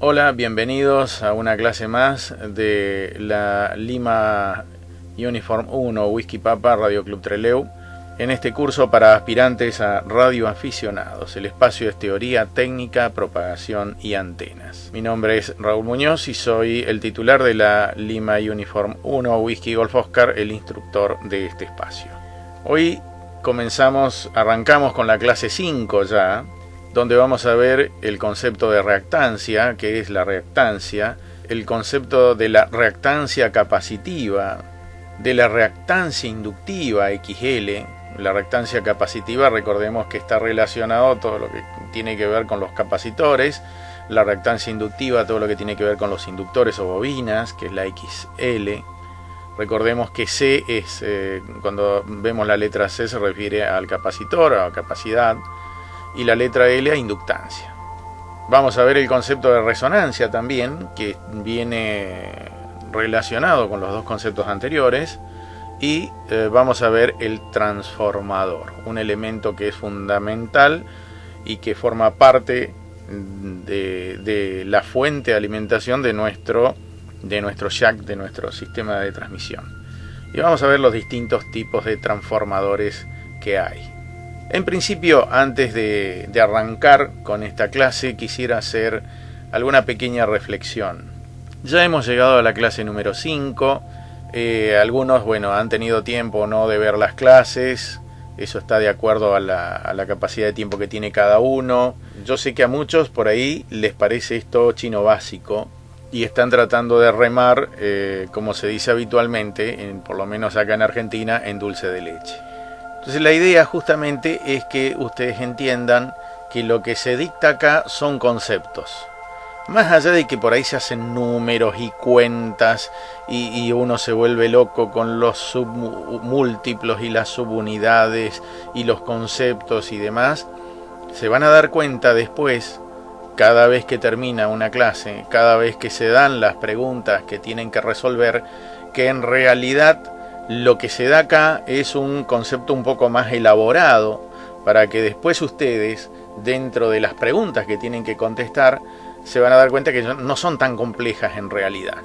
Hola, bienvenidos a una clase más de la Lima Uniform 1 Whisky Papa Radio Club Trelew. En este curso para aspirantes a radioaficionados, el espacio es teoría, técnica, propagación y antenas. Mi nombre es Raúl Muñoz y soy el titular de la Lima Uniform 1 Whisky Golf Oscar, el instructor de este espacio. Hoy arrancamos con la clase 5 ya, donde vamos a ver el concepto de reactancia, que es la reactancia, el concepto de la reactancia capacitiva, de la reactancia inductiva XL. La reactancia capacitiva, recordemos que está relacionado a todo lo que tiene que ver con los capacitores. La reactancia inductiva, todo lo que tiene que ver con los inductores o bobinas, que es la XL. Recordemos que C es, cuando vemos la letra C se refiere al capacitor, a capacidad, y la letra L a inductancia. Vamos a ver el concepto de resonancia también, que viene relacionado con los dos conceptos anteriores. Y vamos a ver el transformador, un elemento que es fundamental y que forma parte de la fuente de alimentación de nuestro jack, de nuestro sistema de transmisión. Y vamos a ver los distintos tipos de transformadores que hay. En principio, antes de arrancar con esta clase, quisiera hacer alguna pequeña reflexión. Ya hemos llegado a la clase número 5. Algunos, han tenido tiempo o no de ver las clases. Eso está de acuerdo a la capacidad de tiempo que tiene cada uno. Yo sé que a muchos por ahí les parece esto chino básico y están tratando de remar, como se dice habitualmente, por lo menos acá en Argentina, en dulce de leche. Entonces la idea justamente es que ustedes entiendan que lo que se dicta acá son conceptos. Más allá de que por ahí se hacen números y cuentas y uno se vuelve loco con los submúltiplos y las subunidades y los conceptos y demás, se van a dar cuenta después, cada vez que termina una clase, cada vez que se dan las preguntas que tienen que resolver, que en realidad lo que se da acá es un concepto un poco más elaborado para que después ustedes, dentro de las preguntas que tienen que contestar, se van a dar cuenta que no son tan complejas en realidad.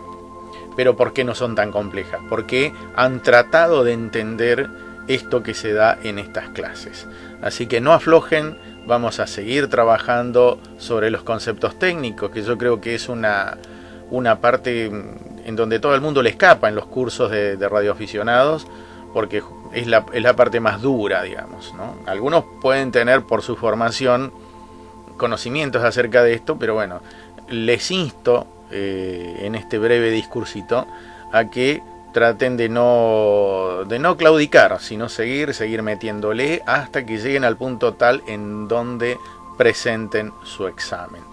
¿Pero por qué no son tan complejas? Porque han tratado de entender esto que se da en estas clases. Así que no aflojen, vamos a seguir trabajando sobre los conceptos técnicos, que yo creo que es una parte en donde todo el mundo le escapa en los cursos de radioaficionados, porque es la parte más dura, digamos, ¿no? Algunos pueden tener por su formación conocimientos acerca de esto, pero bueno, les insto en este breve discursito a que traten de no claudicar, sino seguir metiéndole hasta que lleguen al punto tal en donde presenten su examen.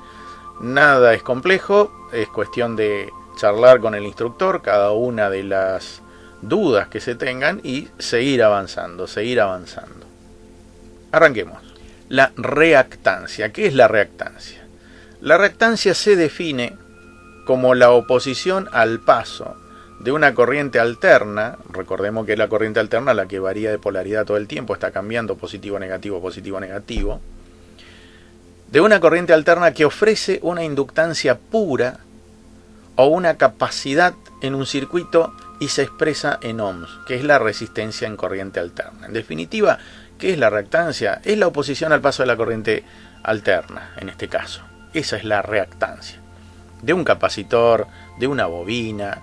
Nada es complejo, es cuestión de charlar con el instructor cada una de las dudas que se tengan y seguir avanzando. Arranquemos. La reactancia. ¿Qué es la reactancia? La reactancia se define como la oposición al paso de una corriente alterna. Recordemos que es la corriente alterna la que varía de polaridad todo el tiempo, está cambiando positivo-negativo, positivo-negativo. De una corriente alterna que ofrece una inductancia pura o una capacidad en un circuito y se expresa en ohms, que es la resistencia en corriente alterna. En definitiva, ¿qué es la reactancia? Es la oposición al paso de la corriente alterna, en este caso. Esa es la reactancia. De un capacitor, de una bobina.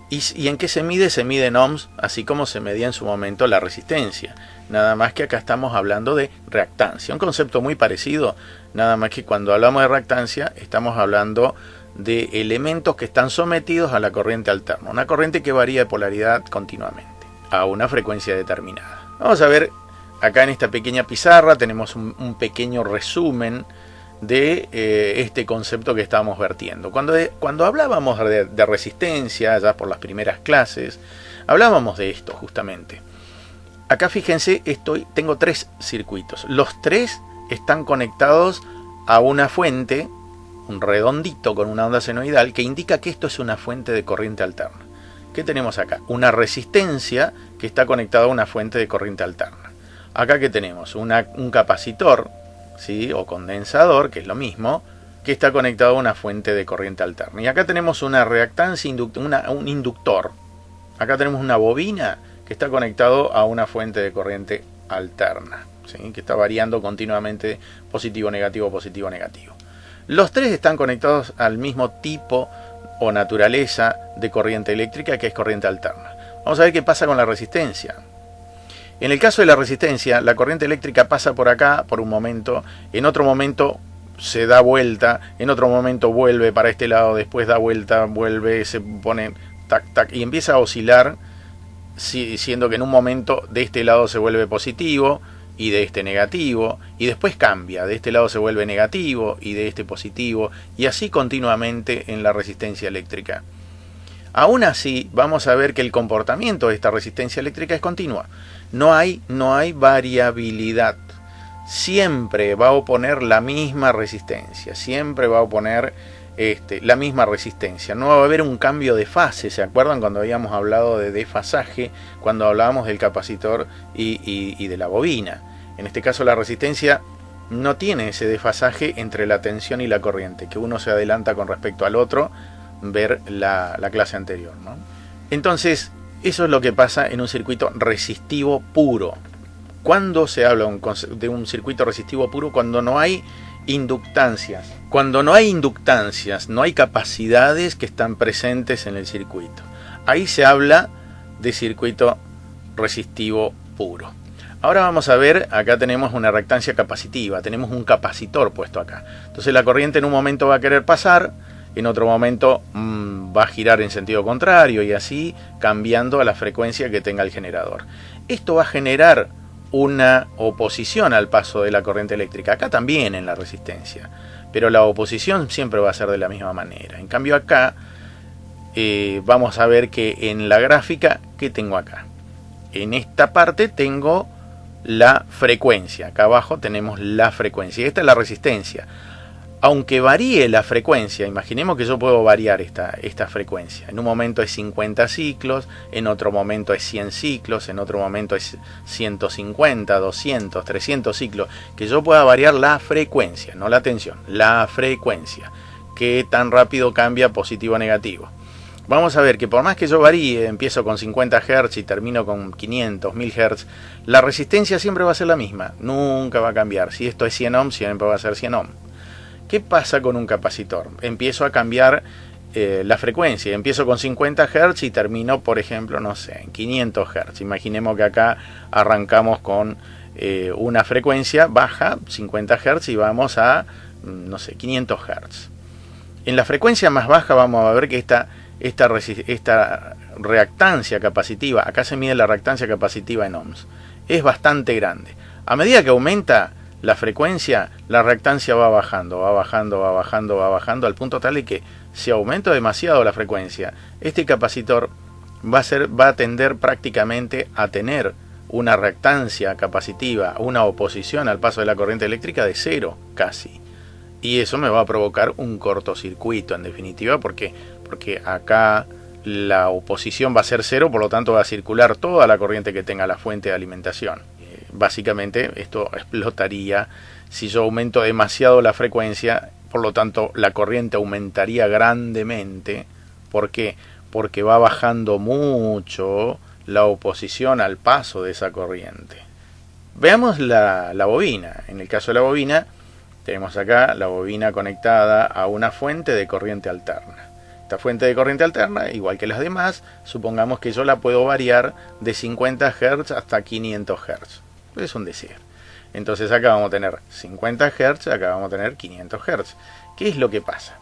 ¿Y en qué se mide? Se mide en ohms, así como se medía en su momento la resistencia. Nada más que acá estamos hablando de reactancia. Un concepto muy parecido, nada más que cuando hablamos de reactancia, estamos hablando de elementos que están sometidos a la corriente alterna. Una corriente que varía de polaridad continuamente, a una frecuencia determinada. Vamos a ver. Acá en esta pequeña pizarra tenemos un pequeño resumen de este concepto que estábamos vertiendo. Cuando hablábamos de resistencia, ya por las primeras clases, hablábamos de esto justamente. Acá fíjense, tengo 3 circuitos. Los 3 están conectados a una fuente, un redondito con una onda senoidal, que indica que esto es una fuente de corriente alterna. ¿Qué tenemos acá? Una resistencia que está conectada a una fuente de corriente alterna. Acá que tenemos un capacitor, ¿sí? O condensador, que es lo mismo, que está conectado a una fuente de corriente alterna. Y acá tenemos una reactancia, un inductor. Acá tenemos una bobina que está conectado a una fuente de corriente alterna, ¿sí? Que está variando continuamente positivo, negativo, positivo, negativo. Los tres están conectados al mismo tipo o naturaleza de corriente eléctrica, que es corriente alterna. Vamos a ver qué pasa con la resistencia. En el caso de la resistencia, la corriente eléctrica pasa por acá por un momento, en otro momento se da vuelta, en otro momento vuelve para este lado, después da vuelta, vuelve, se pone tac, tac, y empieza a oscilar, siendo que en un momento de este lado se vuelve positivo y de este negativo, y después cambia, de este lado se vuelve negativo y de este positivo, y así continuamente en la resistencia eléctrica. Aún así, vamos a ver que el comportamiento de esta resistencia eléctrica es continua. No hay variabilidad. Siempre va a oponer la misma resistencia, siempre va a oponer la misma resistencia. No va a haber un cambio de fase. ¿Se acuerdan cuando habíamos hablado de desfasaje? Cuando hablábamos del capacitor y de la bobina. En este caso la resistencia no tiene ese desfasaje entre la tensión y la corriente, que uno se adelanta con respecto al otro, ver la clase anterior, ¿no? Entonces, eso es lo que pasa en un circuito resistivo puro. ¿Cuándo se habla de un circuito resistivo puro? Cuando no hay inductancias. Cuando no hay inductancias, no hay capacidades que están presentes en el circuito. Ahí se habla de circuito resistivo puro. Ahora vamos a ver, acá tenemos una reactancia capacitiva, tenemos un capacitor puesto acá. Entonces la corriente en un momento va a querer pasar, en otro momento va a girar en sentido contrario y así cambiando a la frecuencia que tenga el generador. Esto va a generar una oposición al paso de la corriente eléctrica, acá también en la resistencia, pero la oposición siempre va a ser de la misma manera. En cambio acá vamos a ver que en la gráfica, ¿qué tengo acá? En esta parte tengo la frecuencia, acá abajo tenemos la frecuencia y esta es la resistencia. Aunque varíe la frecuencia, imaginemos que yo puedo variar esta frecuencia. En un momento es 50 ciclos, en otro momento es 100 ciclos, en otro momento es 150, 200, 300 ciclos. Que yo pueda variar la frecuencia, no la tensión, la frecuencia. Que tan rápido cambia positivo o negativo. Vamos a ver que por más que yo varíe, empiezo con 50 Hz y termino con 500, 1000 Hz, la resistencia siempre va a ser la misma, nunca va a cambiar. Si esto es 100 ohms, siempre va a ser 100 ohms. ¿Qué pasa con un capacitor? Empiezo a cambiar la frecuencia. Empiezo con 50 Hz y termino, por ejemplo, no sé, en 500 Hz. Imaginemos que acá arrancamos con una frecuencia baja, 50 Hz, y vamos a, no sé, 500 Hz. En la frecuencia más baja vamos a ver que esta reactancia capacitiva, acá se mide la reactancia capacitiva en ohms, es bastante grande. A medida que aumenta la frecuencia, la reactancia va bajando, va bajando, va bajando, va bajando, al punto tal de que si aumento demasiado la frecuencia, este capacitor va a tender prácticamente a tener una reactancia capacitiva, una oposición al paso de la corriente eléctrica de cero casi. Y eso me va a provocar un cortocircuito en definitiva, porque acá la oposición va a ser cero, por lo tanto va a circular toda la corriente que tenga la fuente de alimentación. Básicamente esto explotaría si yo aumento demasiado la frecuencia, por lo tanto la corriente aumentaría grandemente. ¿Por qué? Porque va bajando mucho la oposición al paso de esa corriente. Veamos la bobina. En el caso de la bobina, tenemos acá la bobina conectada a una fuente de corriente alterna. Esta fuente de corriente alterna, igual que las demás, supongamos que yo la puedo variar de 50 Hz hasta 500 Hz. Es un decir. Entonces acá vamos a tener 50 Hz, acá vamos a tener 500 Hz. ¿Qué es lo que pasa?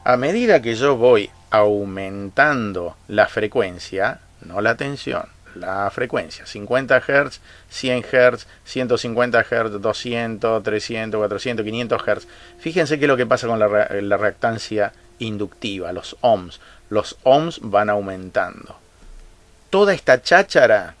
A medida que yo voy aumentando la frecuencia, no la tensión, la frecuencia, 50 Hz, 100 Hz, 150 Hz, 200, 300, 400, 500 Hz. Fíjense qué es lo que pasa con la reactancia inductiva, los ohms. Los ohms van aumentando. Toda esta cháchara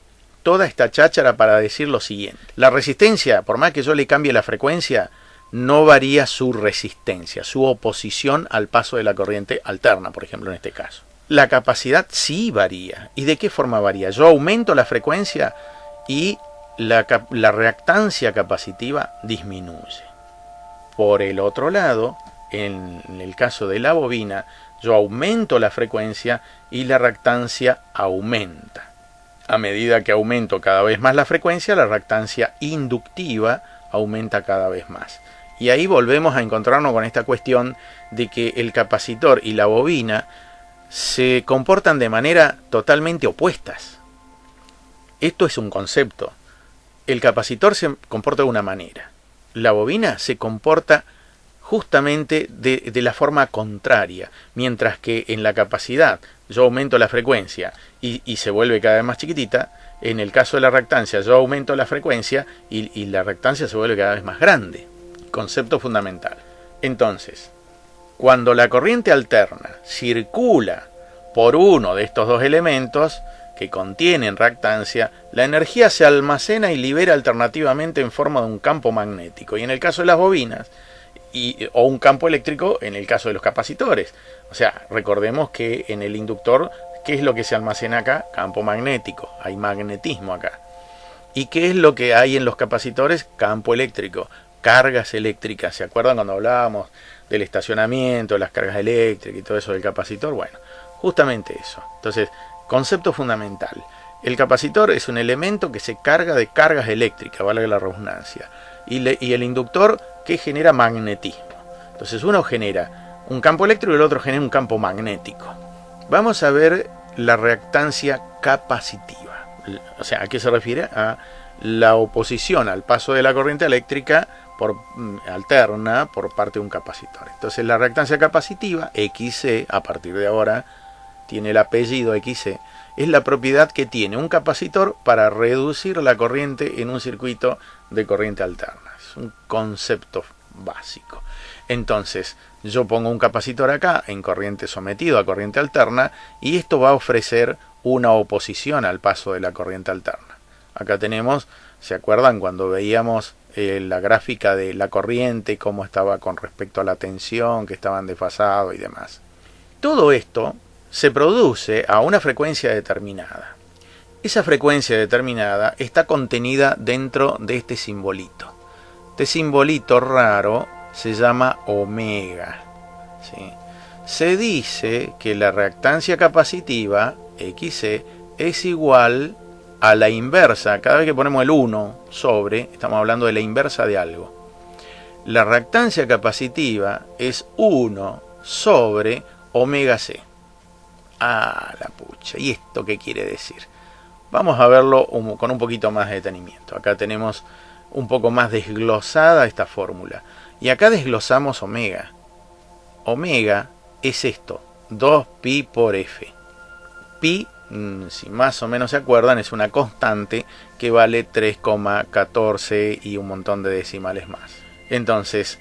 para decir lo siguiente: la resistencia, por más que yo le cambie la frecuencia, no varía su resistencia, su oposición al paso de la corriente alterna, por ejemplo, en este caso. La capacidad sí varía. ¿Y de qué forma varía? Yo aumento la frecuencia y la reactancia capacitiva disminuye. Por el otro lado, en el caso de la bobina, yo aumento la frecuencia y la reactancia aumenta. A medida que aumento cada vez más la frecuencia, la reactancia inductiva aumenta cada vez más. Y ahí volvemos a encontrarnos con esta cuestión de que el capacitor y la bobina se comportan de manera totalmente opuestas. Esto es un concepto. El capacitor se comporta de una manera. La bobina se comporta justamente de la forma contraria. Mientras que en la capacidad yo aumento la frecuencia y se vuelve cada vez más chiquitita, en el caso de la reactancia yo aumento la frecuencia y la reactancia se vuelve cada vez más grande. Concepto fundamental. Entonces, cuando la corriente alterna circula por uno de estos dos elementos que contienen reactancia, la energía se almacena y libera alternativamente en forma de un campo magnético. Y en el caso de las bobinas, o un campo eléctrico en el caso de los capacitores. O sea, recordemos que en el inductor, ¿qué es lo que se almacena acá? Campo magnético. Hay magnetismo acá. ¿Y qué es lo que hay en los capacitores? Campo eléctrico. Cargas eléctricas. ¿Se acuerdan cuando hablábamos del estacionamiento, las cargas eléctricas y todo eso del capacitor? Bueno, justamente eso. Entonces, concepto fundamental. El capacitor es un elemento que se carga de cargas eléctricas, valga la redundancia. Y el inductor que genera magnetismo. Entonces uno genera un campo eléctrico y el otro genera un campo magnético. Vamos a ver la reactancia capacitiva. O sea, ¿a qué se refiere? A la oposición al paso de la corriente eléctrica alterna por parte de un capacitor. Entonces la reactancia capacitiva, XC, a partir de ahora tiene el apellido XC, es la propiedad que tiene un capacitor para reducir la corriente en un circuito de corriente alterna. Es un concepto básico. Entonces, yo pongo un capacitor acá en corriente sometido a corriente alterna y esto va a ofrecer una oposición al paso de la corriente alterna. Acá tenemos, ¿se acuerdan cuando veíamos la gráfica de la corriente, cómo estaba con respecto a la tensión, que estaban desfasados y demás? Todo esto se produce a una frecuencia determinada. Esa frecuencia determinada está contenida dentro de este simbolito. Este simbolito raro se llama omega. ¿Sí? Se dice que la reactancia capacitiva, XC, es igual a la inversa. Cada vez que ponemos el 1 sobre, estamos hablando de la inversa de algo. La reactancia capacitiva es 1 sobre omega C. Ah, la pucha. ¿Y esto qué quiere decir? Vamos a verlo con un poquito más de detenimiento. Acá tenemos un poco más desglosada esta fórmula. Y acá desglosamos omega. Omega es esto, 2pi por f. Pi, si más o menos se acuerdan, es una constante que vale 3,14 y un montón de decimales más. Entonces,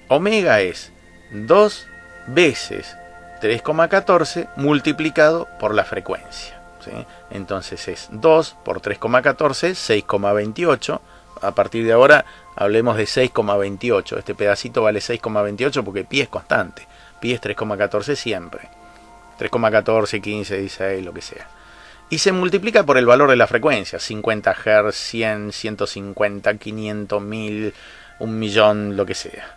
omega es 2 veces 3,14 multiplicado por la frecuencia. ¿Sí? Entonces es 2 por 3,14, 6,28. A partir de ahora hablemos de 6,28. Este pedacito vale 6,28 porque pi es constante. Pi es 3,14 siempre. 3,14, 15, 16, lo que sea. Y se multiplica por el valor de la frecuencia. 50 Hz, 100, 150, 500, 1000, 1.000.000, lo que sea.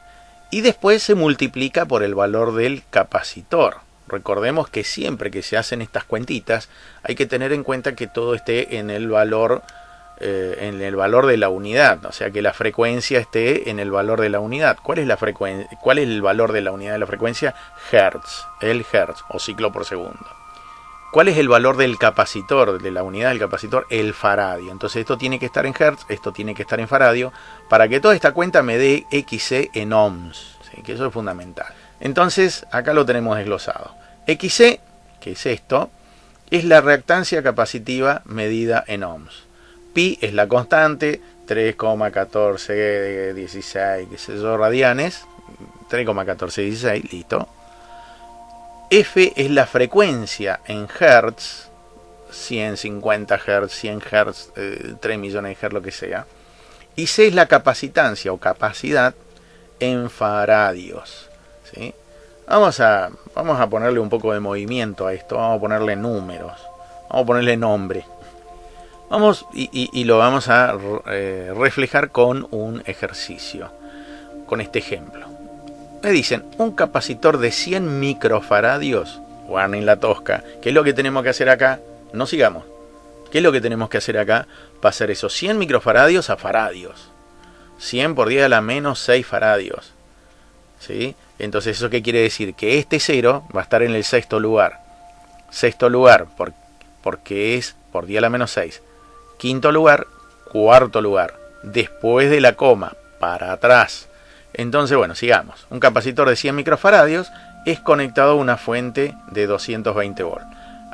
Y después se multiplica por el valor del capacitor. Recordemos que siempre que se hacen estas cuentitas hay que tener en cuenta que todo esté en el valor de la unidad, o sea que la frecuencia esté en el valor de la unidad. ¿Cuál es la frecuencia? ¿Cuál es el valor de la unidad de la frecuencia? Hertz, el hertz o ciclo por segundo. ¿Cuál es el valor del capacitor, de la unidad del capacitor? El faradio. Entonces esto tiene que estar en hertz, esto tiene que estar en faradio, para que toda esta cuenta me dé XC en ohms, ¿sí? Que eso es fundamental. Entonces acá lo tenemos desglosado. XC, que es esto, es la reactancia capacitiva medida en ohms. Pi es la constante, 3,1416, qué sé yo, radianes, 3,1416, listo. F es la frecuencia en Hertz, 150 Hz, 100 Hz, 3 millones de Hz, lo que sea. Y C es la capacitancia o capacidad en faradios. ¿Sí? Vamos a ponerle un poco de movimiento a esto, vamos a ponerle números, vamos a ponerle nombre. Y lo vamos a reflejar con un ejercicio, con este ejemplo. me dicen, un capacitor de 100 microfaradios, warning la tosca, ¿qué es lo que tenemos que hacer acá? No sigamos. ¿Qué es lo que tenemos que hacer acá? Pasar esos 100 microfaradios a faradios. 100 por 10 a la menos 6 faradios. ¿Sí? Entonces, ¿eso qué quiere decir? Que este 0 va a estar en el sexto lugar. Sexto lugar, porque es por 10 a la menos 6. Quinto lugar, cuarto lugar. Después de la coma, para atrás. Entonces, bueno, sigamos. Un capacitor de 100 microfaradios es conectado a una fuente de 220 volts.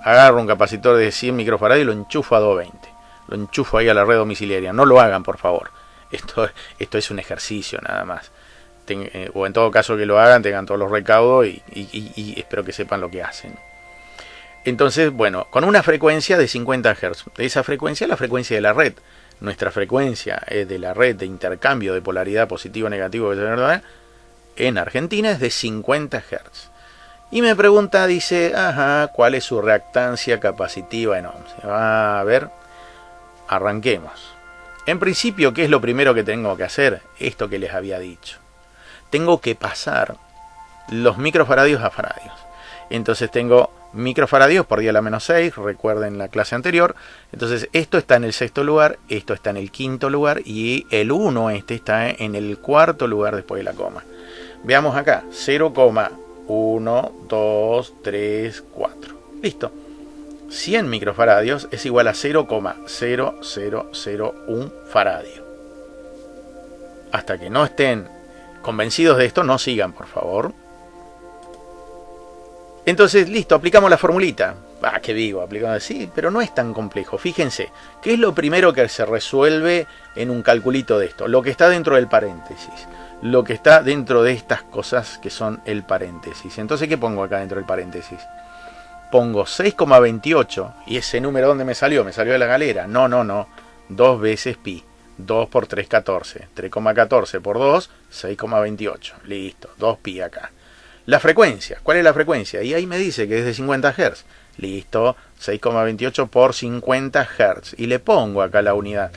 Agarro un capacitor de 100 microfaradios y lo enchufo a 220. Lo enchufo ahí a la red domiciliaria. No lo hagan, por favor. Esto es un ejercicio nada más. O en todo caso que lo hagan, tengan todos los recaudos y espero que sepan lo que hacen. Entonces, bueno, con una frecuencia de 50 Hz. De esa frecuencia, la frecuencia de la red. Nuestra frecuencia de la red de intercambio de polaridad positivo-negativo en Argentina es de 50 Hz. Y me pregunta, dice, ¿cuál es su reactancia capacitiva en ohms? A ver, arranquemos. En principio, ¿qué es lo primero que tengo que hacer? Esto que les había dicho. Tengo que pasar los microfaradios a faradios. Entonces tengo microfaradios por 10 a la menos 6, recuerden la clase anterior. Entonces esto está en el sexto lugar, esto está en el quinto lugar y el 1 está en el cuarto lugar después de la coma. Veamos acá, 0,1, 2, 3, 4. Listo. 100 microfaradios es igual a 0,0001 faradio. Hasta que no estén convencidos de esto, no sigan, por favor. Entonces, listo, aplicamos la formulita. ¿Qué digo? Aplicamos, sí, pero no es tan complejo. Fíjense, ¿qué es lo primero que se resuelve en un calculito de esto? Lo que está dentro del paréntesis. Lo que está dentro de estas cosas que son el paréntesis. Entonces, ¿qué pongo acá dentro del paréntesis? Pongo 6,28. ¿Y ese número dónde me salió? ¿Me salió de la galera? No. 2 veces pi. 2 por 3, 14. 3,14 por 2, 6,28. Listo, 2 pi acá. La frecuencia, ¿cuál es la frecuencia? Y ahí me dice que es de 50 Hz. Listo, 6,28 por 50 Hz. Y le pongo acá la unidad.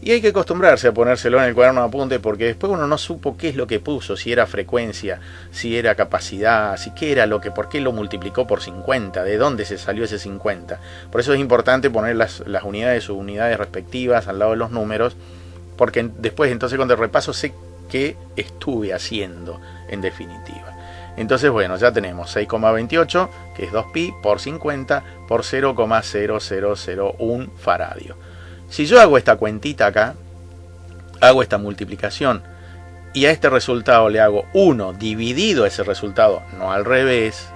Y hay que acostumbrarse a ponérselo en el cuaderno de apunte porque después uno no supo qué es lo que puso, si era frecuencia, si era capacidad, si qué era lo que, por qué lo multiplicó por 50, de dónde se salió ese 50. Por eso es importante poner las unidades, sus unidades respectivas al lado de los números, porque después entonces cuando repaso sé qué estuve haciendo en definitiva. Entonces, bueno, ya tenemos 6,28, que es 2pi, por 50, por 0,0001 faradio. Si yo hago esta cuentita acá, hago esta multiplicación, y a este resultado le hago 1 dividido ese resultado, no al revés,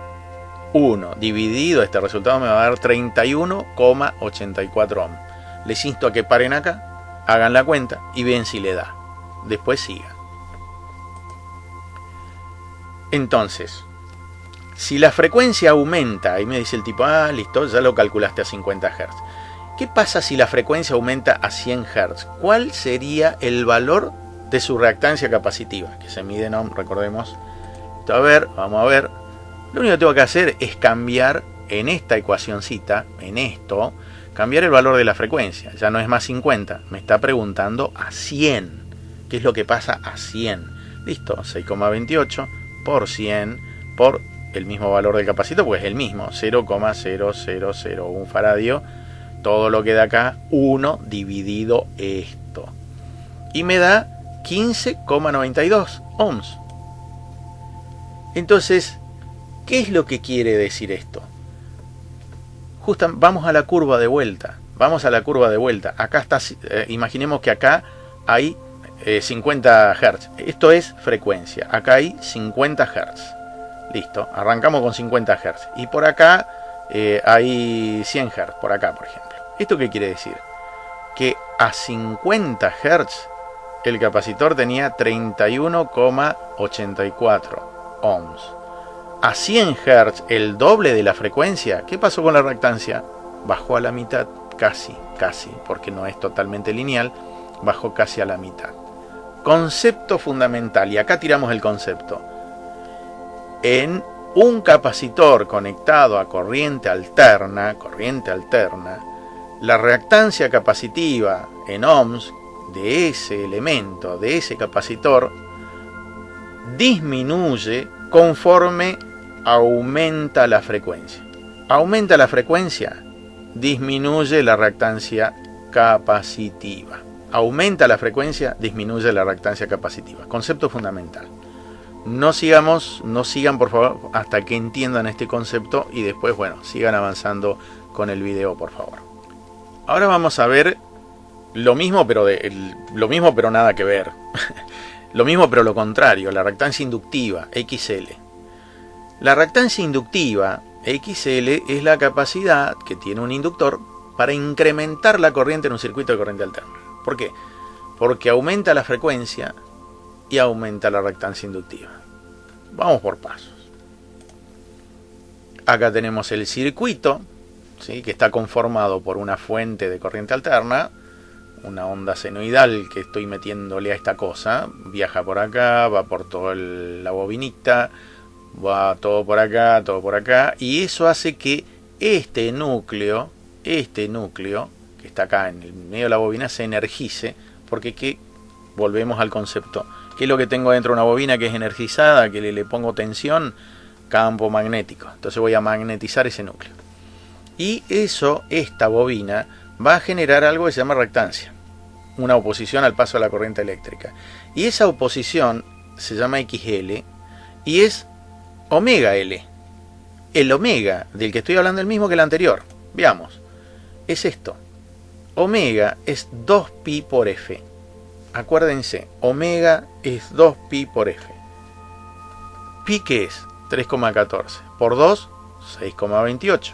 1 dividido este resultado me va a dar 31,84 ohms. Les insto a que paren acá, hagan la cuenta y ven si le da. Después sigan. Entonces, si la frecuencia aumenta, ahí me dice el tipo, listo, ya lo calculaste a 50 Hz. ¿Qué pasa si la frecuencia aumenta a 100 Hz? ¿Cuál sería el valor de su reactancia capacitiva? Que se mide en ohm, recordemos. A ver, vamos a ver. Lo único que tengo que hacer es cambiar en esta ecuacioncita, en esto, cambiar el valor de la frecuencia. Ya no es más 50, me está preguntando a 100. ¿Qué es lo que pasa a 100? Listo, 6,28 por 100 por el mismo valor del capacitor, pues es el mismo, 0,0001 faradio. Todo lo que da acá, 1 dividido esto. Y me da 15,92 ohms. Entonces, ¿qué es lo que quiere decir esto? Vamos a la curva de vuelta. Vamos a la curva de vuelta. Acá está, imaginemos que acá hay 50 Hz. Esto es frecuencia. Acá hay 50 Hz. Listo. Arrancamos con 50 Hz. Y por acá hay 100 Hz. Por acá, por ejemplo. ¿Esto qué quiere decir? Que a 50 Hz el capacitor tenía 31,84 ohms. A 100 Hz, el doble de la frecuencia, ¿qué pasó con la reactancia? Bajó a la mitad, casi, porque no es totalmente lineal, bajó casi a la mitad. Concepto fundamental, y acá tiramos el concepto. En un capacitor conectado a corriente alterna, la reactancia capacitiva en ohms de ese elemento, de ese capacitor, disminuye conforme aumenta la frecuencia. Aumenta la frecuencia, disminuye la reactancia capacitiva. Aumenta la frecuencia, disminuye la reactancia capacitiva. Concepto fundamental. No sigan por favor hasta que entiendan este concepto y después, bueno, sigan avanzando con el video, por favor. Ahora vamos a ver lo mismo, pero nada que ver. Lo mismo, pero lo contrario, la reactancia inductiva, XL. La reactancia inductiva, XL, es la capacidad que tiene un inductor para incrementar la corriente en un circuito de corriente alterna. ¿Por qué? Porque aumenta la frecuencia y aumenta la reactancia inductiva. Vamos por pasos. Acá tenemos el circuito, ¿sí?, que está conformado por una fuente de corriente alterna, una onda senoidal que estoy metiéndole a esta cosa, viaja por acá, va por toda la bobinita, va todo por acá, y eso hace que este núcleo que está acá en el medio de la bobina se energice, porque volvemos al concepto. ¿Qué es lo que tengo dentro de una bobina que es energizada, que le pongo tensión? Campo magnético. Entonces voy a magnetizar ese núcleo. Y esta bobina va a generar algo que se llama reactancia, una oposición al paso de la corriente eléctrica. Y esa oposición se llama XL y es omega L. El omega del que estoy hablando es el mismo que el anterior. Veamos. Es esto. Omega es 2pi por F. Acuérdense, omega es 2pi por F. Pi, ¿qué es? 3,14. Por 2, 6,28.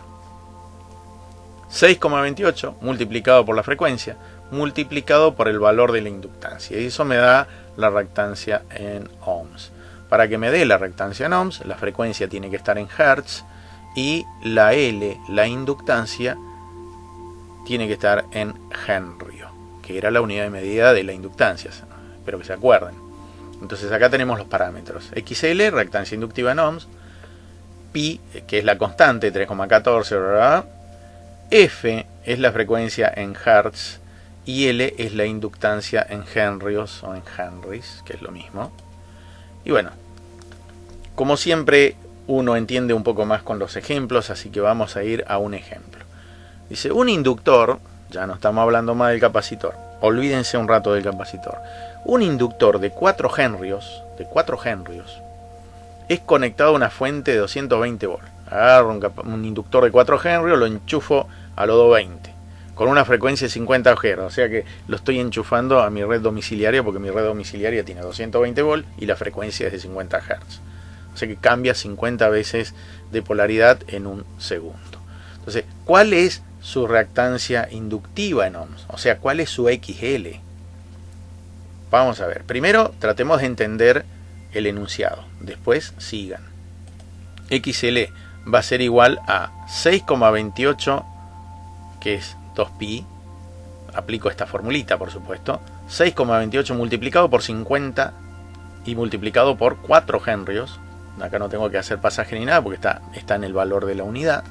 6,28 multiplicado por la frecuencia, multiplicado por el valor de la inductancia. Y eso me da la reactancia en ohms. Para que me dé la reactancia en ohms, la frecuencia tiene que estar en hertz y la L, la inductancia, tiene que estar en henry, que era la unidad de medida de la inductancia. Espero que se acuerden. Entonces acá tenemos los parámetros. XL, reactancia inductiva en ohms. Pi, que es la constante, 3,14. F es la frecuencia en hertz. Y L es la inductancia en henrios o en henrys, que es lo mismo. Y bueno, como siempre, uno entiende un poco más con los ejemplos, así que vamos a ir a un ejemplo. Dice, un inductor, ya no estamos hablando más del capacitor, olvídense un rato del capacitor. Un inductor de 4 henrios, es conectado a una fuente de 220 volts. Agarro un inductor de 4 henrios, lo enchufo a los 220, con una frecuencia de 50 Hz, o sea que lo estoy enchufando a mi red domiciliaria, porque mi red domiciliaria tiene 220 volts y la frecuencia es de 50 Hz. O sea que cambia 50 veces de polaridad en un segundo. Entonces, ¿cuál es su reactancia inductiva en ohms? O sea, ¿cuál es su XL? Vamos a ver. Primero, tratemos de entender el enunciado. Después, sigan. XL va a ser igual a 6,28, que es 2pi. Aplico esta formulita, por supuesto. 6,28 multiplicado por 50 y multiplicado por 4 henrios. Acá no tengo que hacer pasaje ni nada porque está en el valor de la unidad.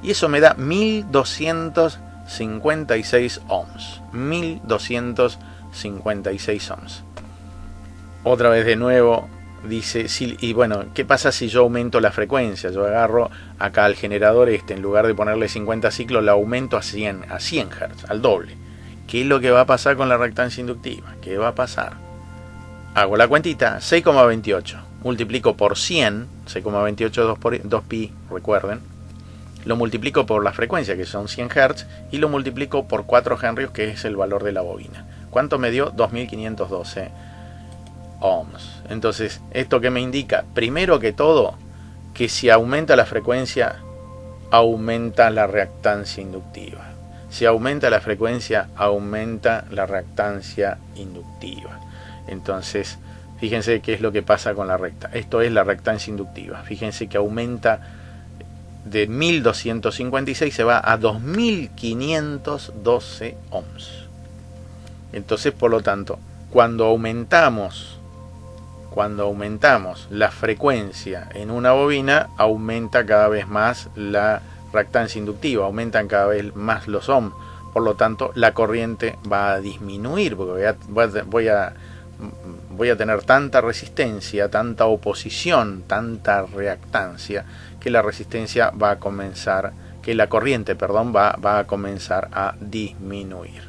Y eso me da 1256 ohms. 1256 ohms. Otra vez de nuevo dice, y bueno, ¿qué pasa si yo aumento la frecuencia? Yo agarro acá al generador en lugar de ponerle 50 ciclos, lo aumento a 100 Hz, al doble. ¿Qué es lo que va a pasar con la reactancia inductiva? ¿Qué va a pasar? Hago la cuentita, 6,28. Multiplico por 100, 6,28 2pi, recuerden. Lo multiplico por la frecuencia, que son 100 Hz, y lo multiplico por 4 henrios, que es el valor de la bobina. ¿Cuánto me dio? 2512 ohms. Entonces, ¿esto qué me indica? Primero que todo, que si aumenta la frecuencia, aumenta la reactancia inductiva. Si aumenta la frecuencia, aumenta la reactancia inductiva. Entonces, fíjense qué es lo que pasa con la recta. Esto es la reactancia inductiva. Fíjense que aumenta de 1256, se va a 2512 ohms. Entonces, por lo tanto, cuando aumentamos la frecuencia en una bobina, aumenta cada vez más la reactancia inductiva, aumentan cada vez más los ohms. Por lo tanto, la corriente va a disminuir, porque voy voy a tener tanta resistencia, tanta oposición, tanta reactancia, que la resistencia va a comenzar, que la corriente, perdón, va a comenzar a disminuir.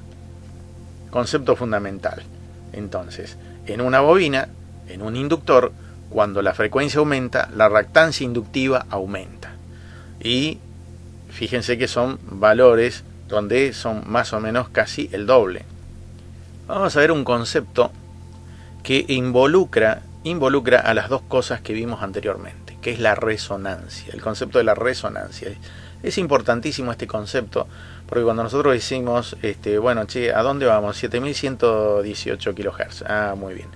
Concepto fundamental. Entonces, en una bobina, en un inductor, cuando la frecuencia aumenta, la reactancia inductiva aumenta. Y fíjense que son valores donde son más o menos casi el doble. Vamos a ver un concepto que involucra a las dos cosas que vimos anteriormente, que es la resonancia, el concepto de la resonancia. Es importantísimo este concepto, porque cuando nosotros decimos, bueno, che, ¿a dónde vamos? 7118 kHz. Ah, muy bien.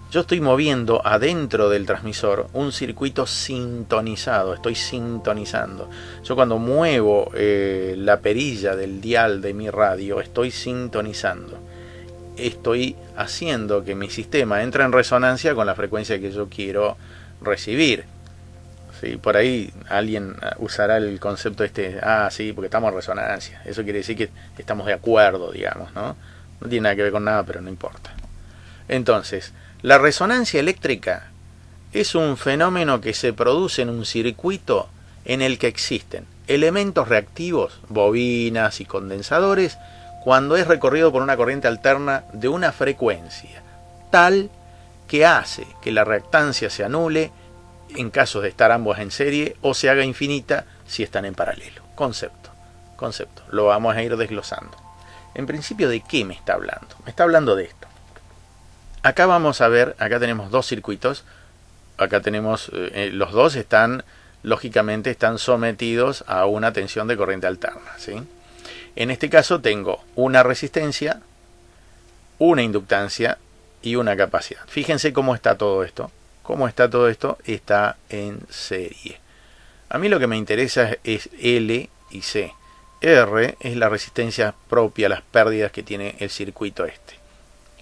Yo estoy moviendo adentro del transmisor un circuito sintonizado, estoy sintonizando. Yo cuando muevo la perilla del dial de mi radio, estoy sintonizando. Estoy haciendo que mi sistema entre en resonancia con la frecuencia que yo quiero recibir. ¿Sí? Por ahí alguien usará el concepto sí, porque estamos en resonancia. Eso quiere decir que estamos de acuerdo, digamos, ¿no? No tiene nada que ver con nada, pero no importa. Entonces, la resonancia eléctrica es un fenómeno que se produce en un circuito en el que existen elementos reactivos, bobinas y condensadores, cuando es recorrido por una corriente alterna de una frecuencia tal que hace que la reactancia se anule en caso de estar ambos en serie o se haga infinita si están en paralelo. Concepto. Lo vamos a ir desglosando. En principio, ¿de qué me está hablando? Me está hablando de esto. Acá vamos a ver, acá tenemos dos circuitos. Acá tenemos, los dos lógicamente están sometidos a una tensión de corriente alterna, ¿sí? En este caso tengo una resistencia, una inductancia y una capacidad. Fíjense cómo está todo esto. Está en serie. A mí lo que me interesa es L y C. R es la resistencia propia, las pérdidas que tiene el circuito este.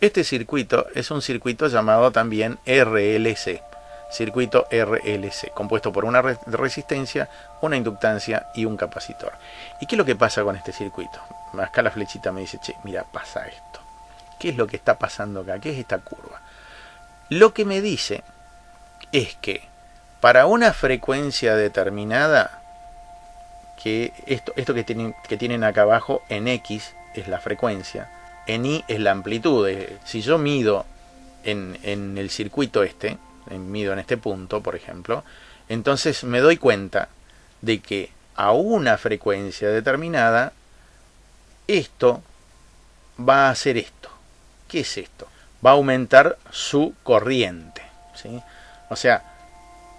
Este circuito es un circuito llamado también RLC. Circuito RLC, compuesto por una resistencia, una inductancia y un capacitor. ¿Y qué es lo que pasa con este circuito? Acá la flechita me dice, che, mira, pasa esto. ¿Qué es lo que está pasando acá? ¿Qué es esta curva? Lo que me dice es que para una frecuencia determinada, que esto que tienen acá abajo, en X es la frecuencia, en Y es la amplitud. Si yo mido en el circuito mido en este punto, por ejemplo, entonces me doy cuenta de que a una frecuencia determinada, esto va a hacer esto. ¿Qué es esto? Va a aumentar su corriente, ¿sí? O sea,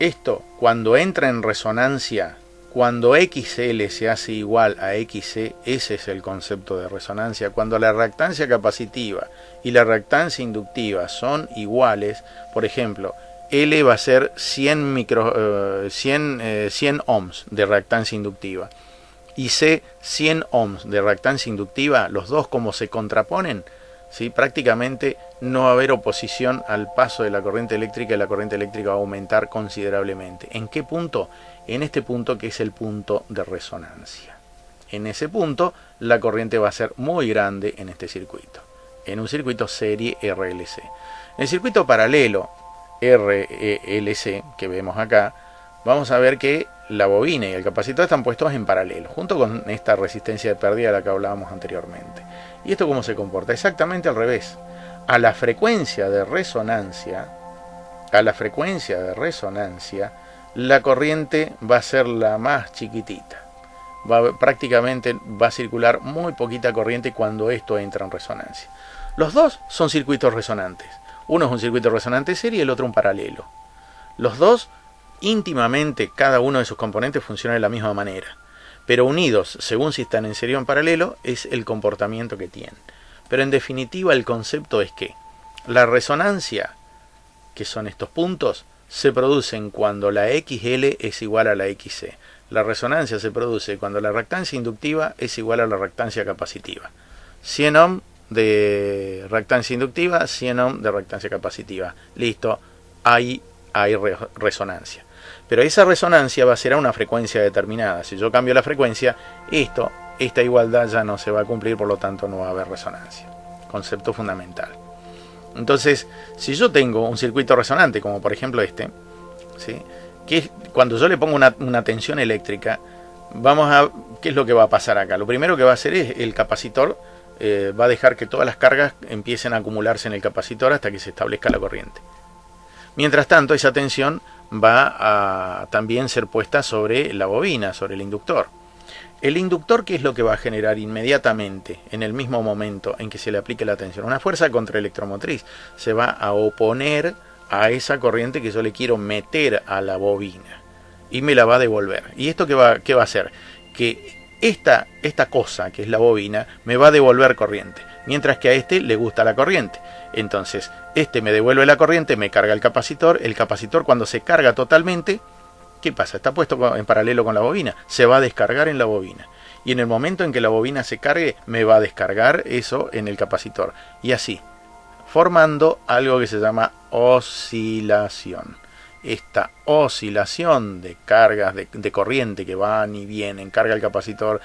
esto cuando entra en resonancia, cuando XL se hace igual a XC, ese es el concepto de resonancia. Cuando la reactancia capacitiva y la reactancia inductiva son iguales, por ejemplo, L va a ser 100 ohms de reactancia inductiva y C 100 ohms de reactancia inductiva, los dos como se contraponen, ¿sí? Prácticamente no va a haber oposición al paso de la corriente eléctrica y la corriente eléctrica va a aumentar considerablemente. ¿En qué punto? En este punto que es el punto de resonancia. En ese punto la corriente va a ser muy grande en este circuito, en un circuito serie RLC. En el circuito paralelo RLC que vemos acá, vamos a ver que la bobina y el capacitor están puestos en paralelo, junto con esta resistencia de pérdida de la que hablábamos anteriormente. ¿Y esto cómo se comporta? Exactamente al revés. A la frecuencia de resonancia, la corriente va a ser la más chiquitita. Prácticamente va a circular muy poquita corriente cuando esto entra en resonancia. Los dos son circuitos resonantes. Uno es un circuito resonante serie y el otro un paralelo. Los dos, íntimamente, cada uno de sus componentes funciona de la misma manera. Pero unidos, según si están en serie o en paralelo, es el comportamiento que tienen. Pero en definitiva el concepto es que la resonancia, que son estos puntos, se producen cuando la XL es igual a la XC. La resonancia se produce cuando la reactancia inductiva es igual a la reactancia capacitiva. 100 ohm de reactancia inductiva, 100 ohm de reactancia capacitiva. Listo, ahí hay resonancia. Pero esa resonancia va a ser a una frecuencia determinada. Si yo cambio la frecuencia, esta igualdad ya no se va a cumplir, por lo tanto no va a haber resonancia. Concepto fundamental. Entonces, si yo tengo un circuito resonante, como por ejemplo este, ¿sí? Que es, cuando yo le pongo una tensión eléctrica, ¿qué es lo que va a pasar acá? Lo primero que va a hacer es el capacitor va a dejar que todas las cargas empiecen a acumularse en el capacitor hasta que se establezca la corriente. Mientras tanto, esa tensión va a también ser puesta sobre la bobina, sobre el inductor. El inductor, ¿qué es lo que va a generar inmediatamente, en el mismo momento en que se le aplique la tensión? Una fuerza contraelectromotriz. Se va a oponer a esa corriente que yo le quiero meter a la bobina y me la va a devolver. ¿Y esto qué va a hacer? Que esta cosa, que es la bobina, me va a devolver corriente, mientras que a este le gusta la corriente. Entonces, este me devuelve la corriente, me carga el capacitor cuando se carga totalmente, ¿qué pasa? Está puesto en paralelo con la bobina, se va a descargar en la bobina. Y en el momento en que la bobina se cargue, me va a descargar eso en el capacitor. Y así, formando algo que se llama oscilación. Esta oscilación de cargas de corriente que van y vienen, carga el capacitor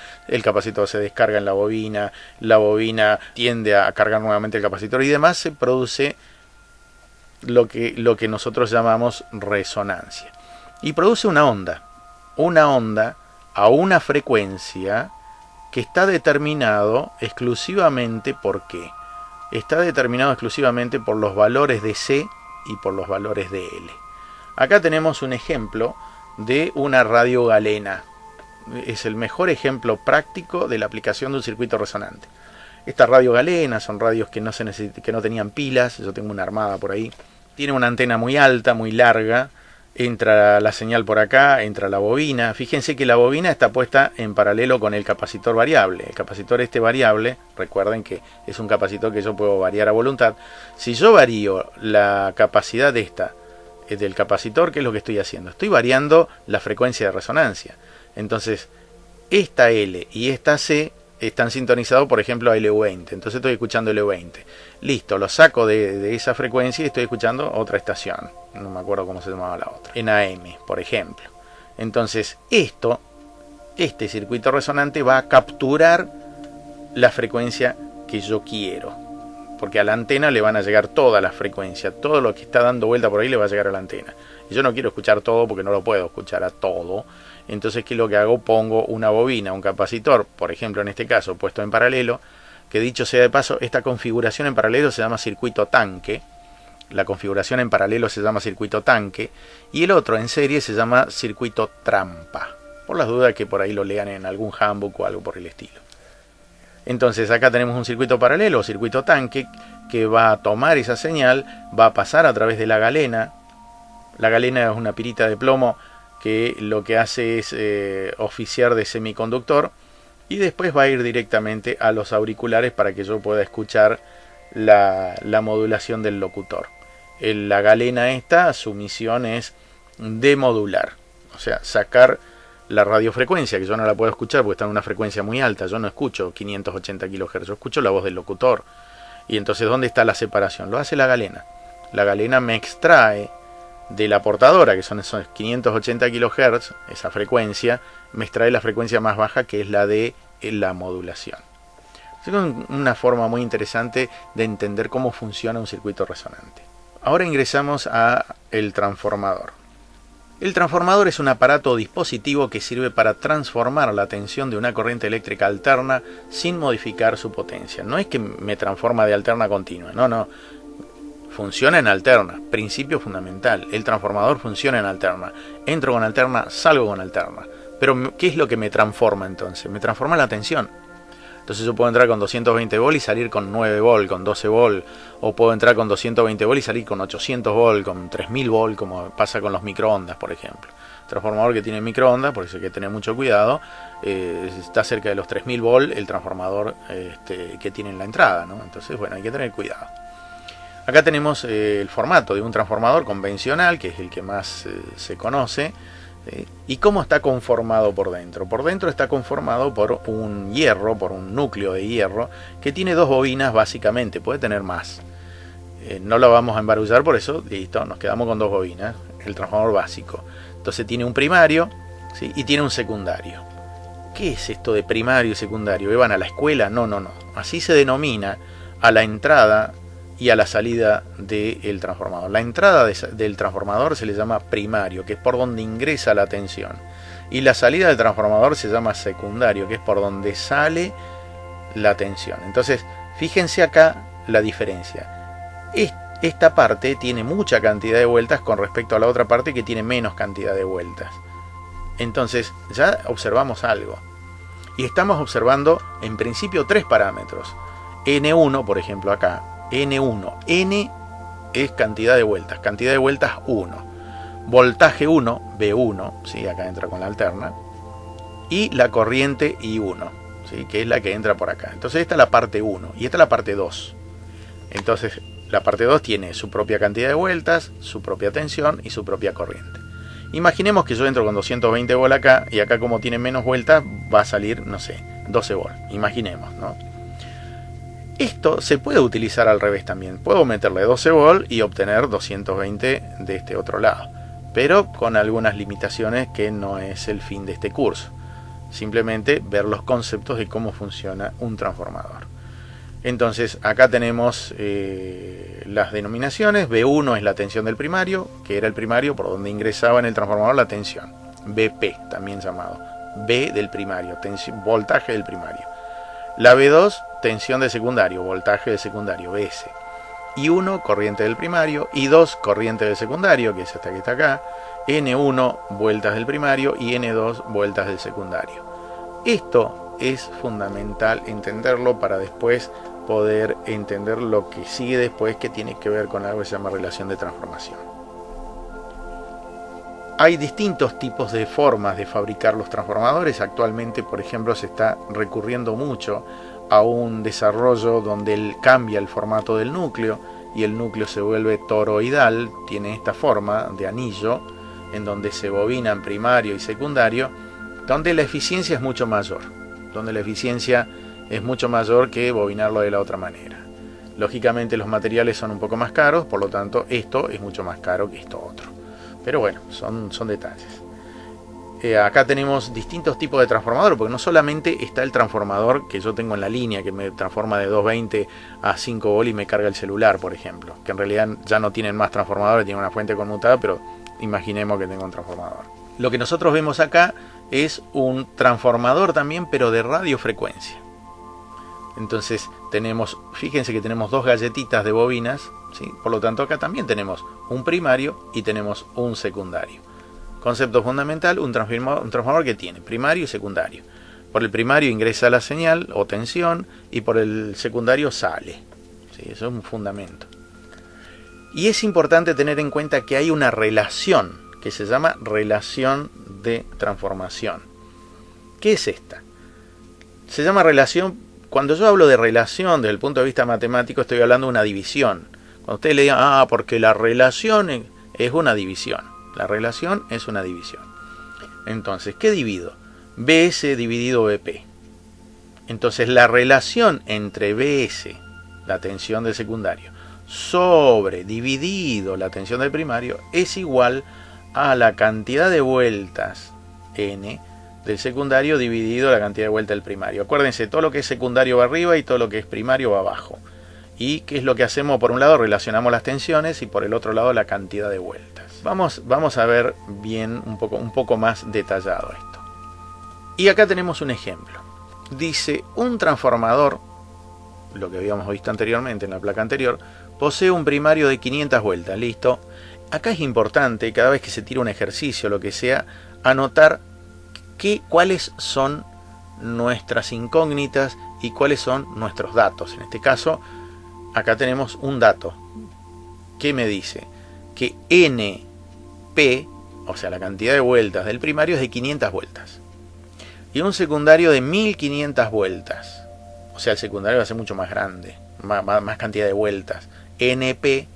se descarga en la bobina tiende a cargar nuevamente el capacitor y demás, se produce lo que nosotros llamamos resonancia. Y produce una onda a una frecuencia que está determinado exclusivamente ¿por qué? Está determinado exclusivamente por los valores de C y por los valores de L. Acá tenemos un ejemplo de una radio galena. Es el mejor ejemplo práctico de la aplicación de un circuito resonante. Estas radios galenas son radios que no tenían pilas. Yo tengo una armada por ahí. Tiene una antena muy alta, muy larga. Entra la señal por acá, entra la bobina. Fíjense que la bobina está puesta en paralelo con el capacitor variable. El capacitor variable, recuerden que es un capacitor que yo puedo variar a voluntad. Si yo varío la capacidad del capacitor, ¿qué es lo que estoy haciendo? Estoy variando la frecuencia de resonancia. Entonces, esta L y esta C están sintonizados, por ejemplo, a LU20. Entonces estoy escuchando LU20. Listo, lo saco de esa frecuencia y estoy escuchando otra estación. No me acuerdo cómo se llamaba la otra. En AM, por ejemplo. Entonces, este circuito resonante va a capturar la frecuencia que yo quiero. Porque a la antena le van a llegar todas las frecuencias. Todo lo que está dando vuelta por ahí le va a llegar a la antena. Y yo no quiero escuchar todo porque no lo puedo escuchar a todo. Entonces, ¿qué es lo que hago? Pongo una bobina, un capacitor, por ejemplo, en este caso, puesto en paralelo. Que dicho sea de paso, esta configuración en paralelo se llama circuito tanque. La configuración en paralelo se llama circuito tanque. Y el otro en serie se llama circuito trampa. Por las dudas que por ahí lo lean en algún handbook o algo por el estilo. Entonces acá tenemos un circuito paralelo o circuito tanque que va a tomar esa señal, va a pasar a través de la galena. La galena es una pirita de plomo que lo que hace es oficiar de semiconductor y después va a ir directamente a los auriculares para que yo pueda escuchar la modulación del locutor. La galena su misión es demodular, o sea, sacar la radiofrecuencia, que yo no la puedo escuchar porque está en una frecuencia muy alta. Yo no escucho 580 kHz, yo escucho la voz del locutor. Y entonces, ¿dónde está la separación? Lo hace la galena. La galena me extrae de la portadora, que son esos 580 kHz, esa frecuencia, me extrae la frecuencia más baja, que es la de la modulación. Es una forma muy interesante de entender cómo funciona un circuito resonante. Ahora ingresamos a el transformador. El transformador es un aparato o dispositivo que sirve para transformar la tensión de una corriente eléctrica alterna sin modificar su potencia. No es que me transforma de alterna a continua, no. Funciona en alterna, principio fundamental. El transformador funciona en alterna. Entro con alterna, salgo con alterna. Pero ¿qué es lo que me transforma entonces? Me transforma la tensión. Entonces yo puedo entrar con 220 volt y salir con 9 volt, con 12 volt. O puedo entrar con 220 volt y salir con 800 volt, con 3000 volt, como pasa con los microondas, por ejemplo. Transformador que tiene microondas, por eso hay que tener mucho cuidado. Está cerca de los 3000 volt el transformador que tiene en la entrada, ¿no? Entonces, bueno, hay que tener cuidado. Acá tenemos el formato de un transformador convencional, que es el que más se conoce. ¿Y cómo está conformado por dentro? Por dentro está conformado por un hierro, por un núcleo de hierro, que tiene dos bobinas básicamente, puede tener más. No lo vamos a embarullar, por eso, listo, nos quedamos con dos bobinas, el transformador básico. Entonces tiene un primario, ¿sí? Y tiene un secundario. ¿Qué es esto de primario y secundario? ¿Van a la escuela? No. Así se denomina a la entrada y a la salida del transformador. La entrada del transformador se le llama primario, que es por donde ingresa la tensión. Y la salida del transformador se llama secundario, que es por donde sale la tensión. Entonces, fíjense acá la diferencia. Esta parte tiene mucha cantidad de vueltas con respecto a la otra parte que tiene menos cantidad de vueltas. Entonces, ya observamos algo. Y estamos observando, en principio, 3 parámetros. N1, por ejemplo, acá. N1. N es cantidad de vueltas 1. Voltaje 1, V1, ¿sí? Acá entra con la alterna. Y la corriente I1, ¿sí? Que es la que entra por acá. Entonces esta es la parte 1 y esta es la parte 2. Entonces la parte 2 tiene su propia cantidad de vueltas, su propia tensión y su propia corriente. Imaginemos que yo entro con 220 volt acá y acá, como tiene menos vueltas, va a salir, no sé, 12 volt. Imaginemos, ¿no? Esto se puede utilizar al revés también. Puedo meterle 12 volt y obtener 220 de este otro lado, pero con algunas limitaciones que no es el fin de este curso. Simplemente ver los conceptos de cómo funciona un transformador. Entonces acá tenemos las denominaciones. V1 es la tensión del primario, que era el primario por donde ingresaba en el transformador la tensión. Vp, también llamado V del primario, voltaje del primario. La V2, tensión del secundario, voltaje del secundario, Vs. I1, corriente del primario. I2, corriente del secundario, que es esta que está acá. N1, vueltas del primario. Y N2, vueltas del secundario. Esto es fundamental entenderlo para después poder entender lo que sigue después, que tiene que ver con algo que se llama relación de transformación. Hay distintos tipos de formas de fabricar los transformadores. Actualmente, por ejemplo, se está recurriendo mucho a un desarrollo donde cambia el formato del núcleo y el núcleo se vuelve toroidal. Tiene esta forma de anillo en donde se bobinan primario y secundario, donde la eficiencia es mucho mayor. Que bobinarlo de la otra manera. Lógicamente los materiales son un poco más caros, por lo tanto esto es mucho más caro que esto otro. Pero bueno, son detalles. Acá tenemos distintos tipos de transformador, porque no solamente está el transformador que yo tengo en la línea, que me transforma de 220 a 5 volt y me carga el celular, por ejemplo, que en realidad ya no tienen más transformadores, tienen una fuente conmutada, pero imaginemos que tengo un transformador. Lo que nosotros vemos acá es un transformador también, pero de radiofrecuencia. Entonces fíjense que tenemos 2 galletitas de bobinas, ¿sí? Por lo tanto acá también tenemos un primario y tenemos un secundario. Concepto fundamental: un transformador que tiene primario y secundario. Por el primario ingresa la señal o tensión y por el secundario sale, ¿sí? Eso es un fundamento. Y es importante tener en cuenta que hay una relación que se llama relación de transformación. ¿Qué es esta? Se llama relación. Cuando yo hablo de relación desde el punto de vista matemático, estoy hablando de una división. Cuando ustedes le digan, porque la relación es una división. La relación es una división. Entonces, ¿qué divido? Bs dividido Bp. Entonces, la relación entre Bs, la tensión del secundario, sobre dividido la tensión del primario, es igual a la cantidad de vueltas N del secundario dividido la cantidad de vueltas del primario. Acuérdense, todo lo que es secundario va arriba y todo lo que es primario va abajo. ¿Y qué es lo que hacemos? Por un lado relacionamos las tensiones y por el otro lado la cantidad de vueltas. Vamos a ver bien un poco más detallado esto. Y acá tenemos un ejemplo. Dice, un transformador, lo que habíamos visto anteriormente en la placa anterior, posee un primario de 500 vueltas. Listo. Acá es importante, cada vez que se tira un ejercicio, lo que sea, anotar cuáles son nuestras incógnitas y cuáles son nuestros datos. En este caso, acá tenemos un dato que me dice que NP, o sea, la cantidad de vueltas del primario, es de 500 vueltas. Y un secundario de 1500 vueltas. O sea, el secundario va a ser mucho más grande, más cantidad de vueltas. NP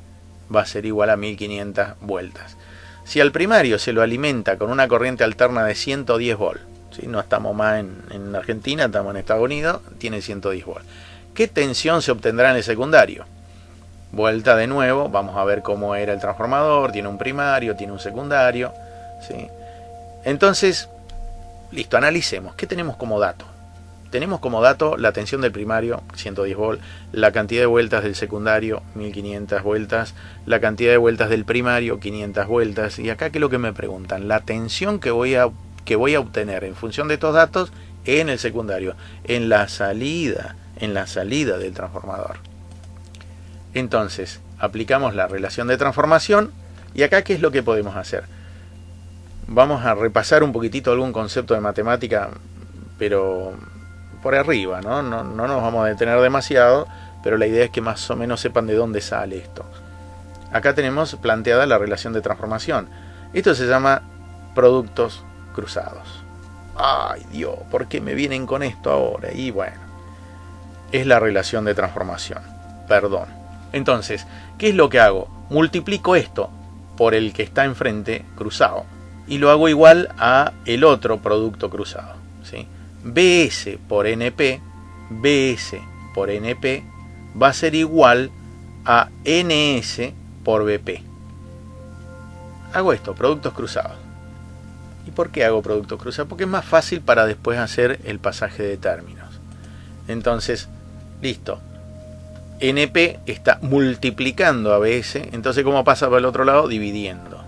va a ser igual a 1500 vueltas. Si al primario se lo alimenta con una corriente alterna de 110 volt, ¿sí? No estamos más en Argentina, estamos en Estados Unidos, tiene 110 volt. ¿Qué tensión se obtendrá en el secundario? Vuelta de nuevo, vamos a ver cómo era el transformador, tiene un primario, tiene un secundario, ¿sí? Entonces, listo, analicemos. ¿Qué tenemos como dato? tenemos como dato la tensión del primario, 110 volt, la cantidad de vueltas del secundario, 1500 vueltas, la cantidad de vueltas del primario, 500 vueltas. Y acá, ¿qué es lo que me preguntan? La tensión que voy a obtener en función de estos datos en el secundario, en la salida del transformador. Entonces, aplicamos la relación de transformación y acá, ¿qué es lo que podemos hacer? Vamos a repasar un poquitito algún concepto de matemática, pero por arriba, ¿no? No nos vamos a detener demasiado, pero la idea es que más o menos sepan de dónde sale esto. Acá tenemos planteada la relación de transformación. Esto se llama productos cruzados. Ay Dios, ¿por qué me vienen con esto ahora? Y bueno, es la relación de transformación. Perdón. Entonces, ¿qué es lo que hago? Multiplico esto por el que está enfrente cruzado y lo hago igual a el otro producto cruzado, ¿sí? BS por NP va a ser igual a NS por BP. Hago esto, productos cruzados. ¿Y por qué hago productos cruzados? Porque es más fácil para después hacer el pasaje de términos. Entonces, listo. NP está multiplicando a BS, entonces ¿cómo pasa para el otro lado? Dividiendo.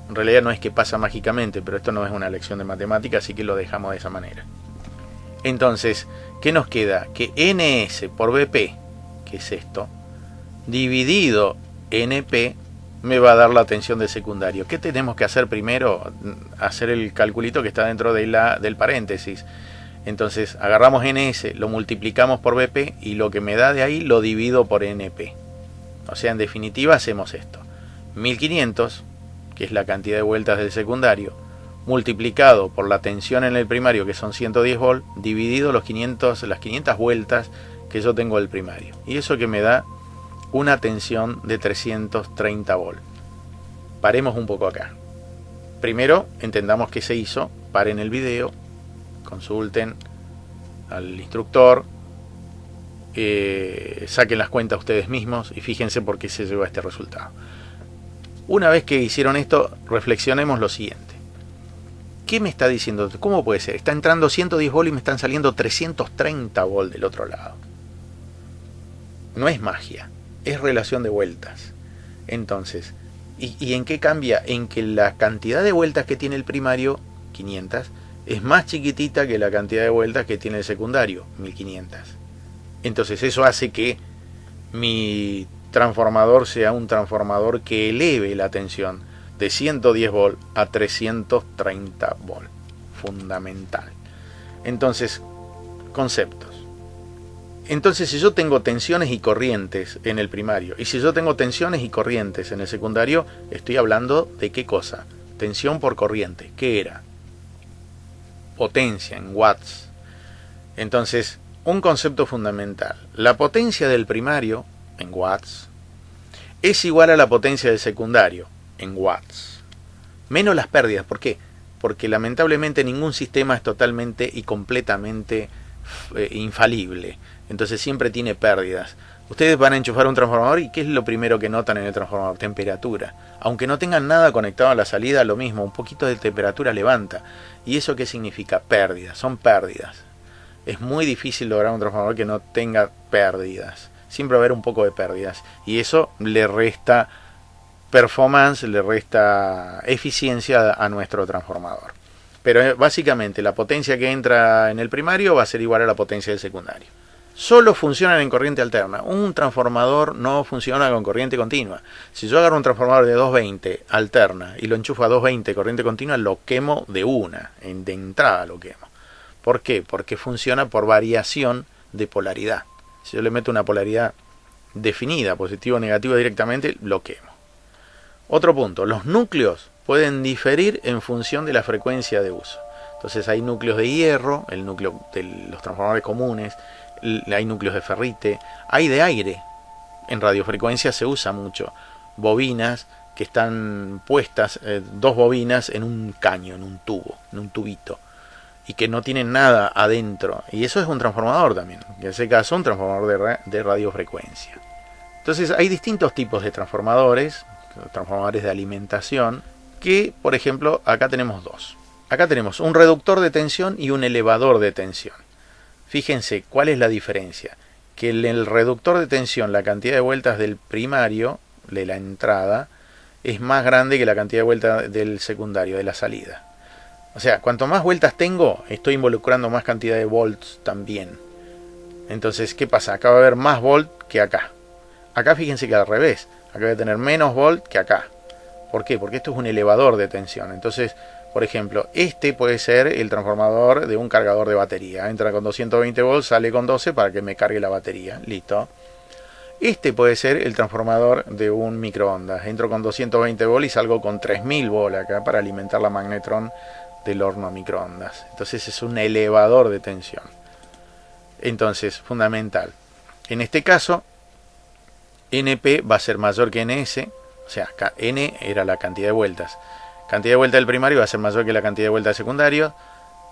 En realidad no es que pasa mágicamente, pero esto no es una lección de matemática, así que lo dejamos de esa manera. Entonces, ¿qué nos queda? Que NS por BP, que es esto, dividido NP, me va a dar la tensión del secundario. ¿Qué tenemos que hacer primero? Hacer el calculito que está dentro de del paréntesis. Entonces, agarramos NS, lo multiplicamos por BP y lo que me da de ahí lo divido por NP. O sea, en definitiva, hacemos esto. 1500, que es la cantidad de vueltas del secundario, multiplicado por la tensión en el primario, que son 110 volt, dividido las 500 vueltas que yo tengo del primario. Y eso que me da una tensión de 330 volt. Paremos un poco acá. Primero, entendamos qué se hizo. Paren el video, consulten al instructor, saquen las cuentas ustedes mismos y fíjense por qué se llegó a este resultado. Una vez que hicieron esto, reflexionemos lo siguiente. ¿Qué me está diciendo? ¿Cómo puede ser? Está entrando 110 volt y me están saliendo 330 volt del otro lado. No es magia, es relación de vueltas. Entonces, ¿y en qué cambia? En que la cantidad de vueltas que tiene el primario, 500, es más chiquitita que la cantidad de vueltas que tiene el secundario, 1500. Entonces eso hace que mi transformador sea un transformador que eleve la tensión de 110 volt a 330 volt. Fundamental. Entonces, conceptos. Entonces, si yo tengo tensiones y corrientes en el primario, y si yo tengo tensiones y corrientes en el secundario, estoy hablando de qué cosa. Tensión por corriente. ¿Qué era? Potencia en watts. Entonces, un concepto fundamental. La potencia del primario, en watts, es igual a la potencia del secundario, en watts. Menos las pérdidas. ¿Por qué? Porque lamentablemente ningún sistema es totalmente y completamente infalible. Entonces siempre tiene pérdidas. Ustedes van a enchufar un transformador y ¿qué es lo primero que notan en el transformador? Temperatura. Aunque no tengan nada conectado a la salida, lo mismo, un poquito de temperatura levanta. ¿Y eso qué significa? Pérdidas, son pérdidas. Es muy difícil lograr un transformador que no tenga pérdidas. Siempre va a haber un poco de pérdidas. Y eso le resta performance, le resta eficiencia a nuestro transformador. Pero básicamente la potencia que entra en el primario va a ser igual a la potencia del secundario. Solo funcionan en corriente alterna. Un transformador no funciona con corriente continua. Si yo agarro un transformador de 220 alterna y lo enchufo a 220 corriente continua, lo quemo de una, de entrada lo quemo. ¿Por qué? Porque funciona por variación de polaridad. Si yo le meto una polaridad definida, positivo o negativo directamente, lo quemo. Otro punto, los núcleos pueden diferir en función de la frecuencia de uso. Entonces hay núcleos de hierro, el núcleo de los transformadores comunes, hay núcleos de ferrite, hay de aire. En radiofrecuencia se usa mucho. Bobinas que están puestas, dos bobinas en un caño, en un tubo, en un tubito, y que no tienen nada adentro. Y eso es un transformador también. En ese caso, un transformador de radiofrecuencia. Entonces hay distintos tipos de transformadores de alimentación, que por ejemplo acá tenemos dos. Acá tenemos un reductor de tensión y un elevador de tensión. Fíjense cuál es la diferencia. Que en el reductor de tensión la cantidad de vueltas del primario, de la entrada, es más grande que la cantidad de vueltas del secundario, de la salida. O sea, cuanto más vueltas tengo, estoy involucrando más cantidad de volts también. Entonces, ¿qué pasa? Acá va a haber más volt que acá. Acá fíjense que al revés. Acá voy a tener menos volt que acá. ¿Por qué? Porque esto es un elevador de tensión. Entonces, por ejemplo, este puede ser el transformador de un cargador de batería. Entra con 220 volts, sale con 12 para que me cargue la batería. Listo. Este puede ser el transformador de un microondas. Entro con 220 volts y salgo con 3000 volts acá para alimentar la magnetron del horno a microondas. Entonces es un elevador de tensión. Entonces, fundamental. En este caso, NP va a ser mayor que NS. O sea, N era la cantidad de vueltas. Cantidad de vueltas del primario va a ser mayor que la cantidad de vueltas del secundario.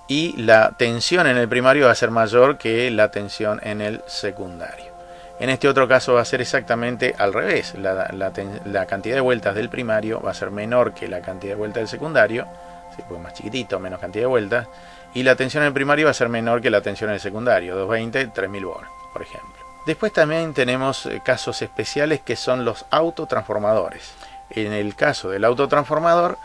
Y la tensión en el primario va a ser mayor que la tensión en el secundario. En este otro caso va a ser exactamente al revés. La cantidad de vueltas del primario va a ser menor que la cantidad de vueltas del secundario. Sí, pues más chiquitito, menos cantidad de vueltas. Y la tensión en el primario va a ser menor que la tensión en el secundario. 220, 3000 volts, por ejemplo. Después también tenemos casos especiales que son los autotransformadores. En el caso del autotransformador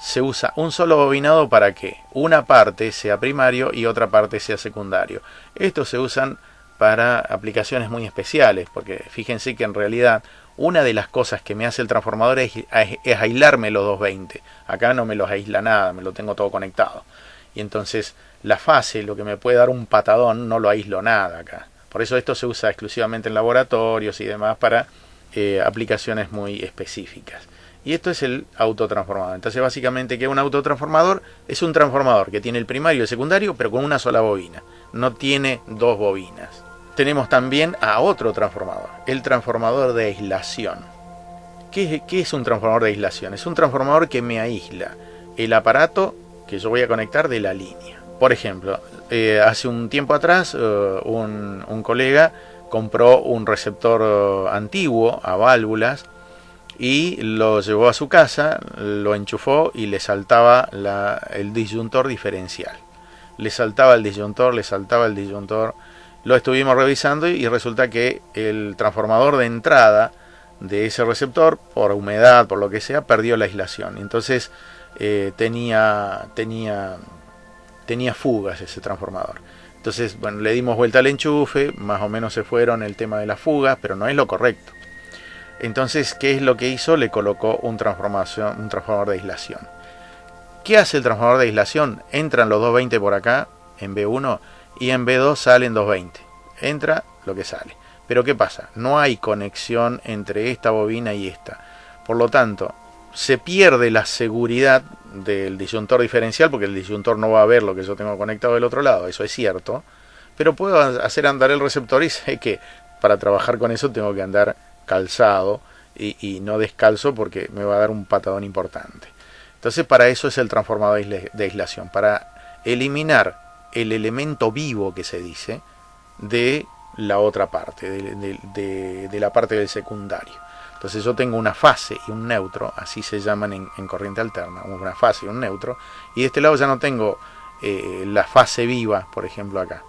se usa un solo bobinado para que una parte sea primario y otra parte sea secundario. Estos se usan para aplicaciones muy especiales, porque fíjense que en realidad una de las cosas que me hace el transformador es aislarme los 220. Acá no me los aísla nada, me lo tengo todo conectado. Y entonces la fase, lo que me puede dar un patadón, no lo aíslo nada acá. Por eso esto se usa exclusivamente en laboratorios y demás para aplicaciones muy específicas. Y esto es el autotransformador. Entonces básicamente que un autotransformador es un transformador que tiene el primario y el secundario, pero con una sola bobina. No tiene dos bobinas. Tenemos también a otro transformador, el transformador de aislación. ¿Qué es un transformador de aislación? Es un transformador que me aísla el aparato que yo voy a conectar de la línea. Por ejemplo, hace un tiempo atrás un colega compró un receptor antiguo a válvulas y lo llevó a su casa, lo enchufó y le saltaba el disyuntor diferencial. Le saltaba el disyuntor, lo estuvimos revisando y resulta que el transformador de entrada de ese receptor, por humedad, por lo que sea, perdió la aislación. Entonces tenía fugas ese transformador. Entonces, bueno, le dimos vuelta al enchufe, más o menos se fueron el tema de las fugas, pero no es lo correcto. Entonces, ¿qué es lo que hizo? Le colocó un transformador de aislación. ¿Qué hace el transformador de aislación? Entran los 220 por acá, en B1, y en B2 salen 220. Entra lo que sale. Pero ¿qué pasa? No hay conexión entre esta bobina y esta. Por lo tanto, se pierde la seguridad del disyuntor diferencial, porque el disyuntor no va a ver lo que yo tengo conectado del otro lado, eso es cierto. Pero puedo hacer andar el receptor y sé que para trabajar con eso tengo que andar calzado y no descalzo porque me va a dar un patadón importante. Entonces para eso es el transformador de aislación, para eliminar el elemento vivo que se dice de la otra parte, de la parte del secundario. Entonces yo tengo una fase y un neutro, así se llaman en corriente alterna, una fase y un neutro, y de este lado ya no tengo la fase viva, por ejemplo acá.